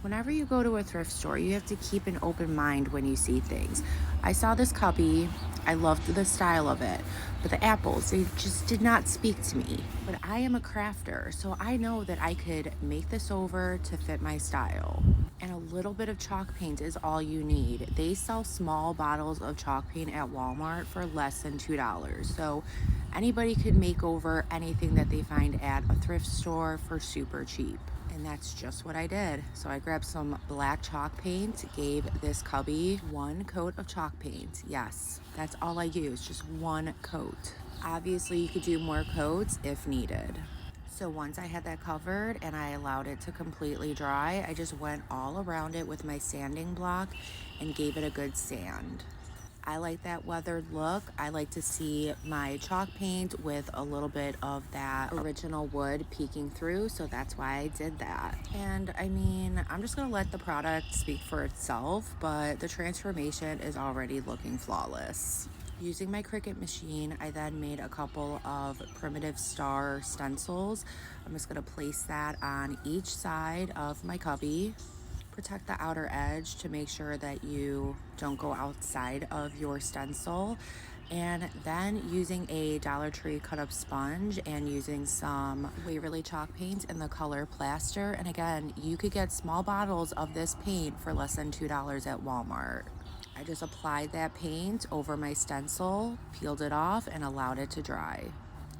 Whenever you go to a thrift store, you have to keep an open mind when you see things. I saw this cubby. I loved the style of it, but the apples, they just did not speak to me. But I am a crafter, so I know that I could make this over to fit my style. And a little bit of chalk paint is all you need. They sell small bottles of chalk paint at Walmart for less than $2. So anybody could make over anything that they find at a thrift store for super cheap. And that's just what I did. So I grabbed some black chalk paint, gave this cubby one coat of chalk paint. Yes, that's all I use, just one coat. Obviously, you could do more coats if needed. So once I had that covered and I allowed it to completely dry, I just went all around it with my sanding block and gave it a good sand. I like that weathered look. I like to see my chalk paint with a little bit of that original wood peeking through, so that's why I did that. And I mean, I'm just gonna let the product speak for itself, but the transformation is already looking flawless. Using my Cricut machine, I then made a couple of primitive star stencils. I'm just gonna place that on each side of my cubby. Protect the outer edge to make sure that you don't go outside of your stencil. And then using a Dollar Tree cut up sponge and using some Waverly chalk paint in the color plaster. And again, you could get small bottles of this paint for less than $2 at Walmart. I just applied that paint over my stencil, peeled it off, and allowed it to dry.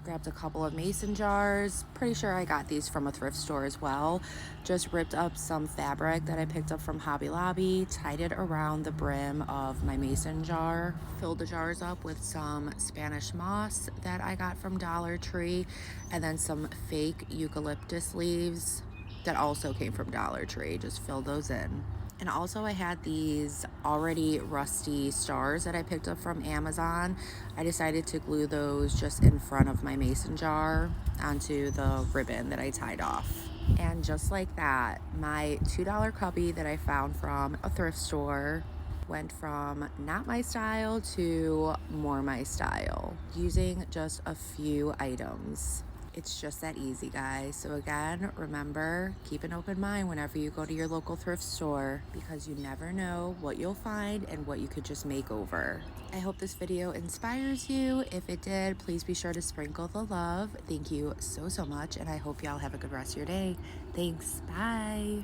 Grabbed a couple of mason jars. Pretty sure I got these from a thrift store as well. Just ripped up some fabric that I picked up from Hobby Lobby, tied it around the brim of my mason jar, filled the jars up with some Spanish moss that I got from Dollar Tree, and then some fake eucalyptus leaves that also came from Dollar Tree. Just filled those in. And also I had these already rusty stars that I picked up from Amazon. I decided to glue those just in front of my mason jar onto the ribbon that I tied off. And just like that, my $2 cubby that I found from a thrift store went from not my style to more my style using just a few items. It's just that easy, guys. So again, remember, keep an open mind whenever you go to your local thrift store because you never know what you'll find and what you could just make over. I hope this video inspires you. If it did, please be sure to sprinkle the love. Thank you so much, and I hope y'all have a good rest of your day. Thanks. Bye.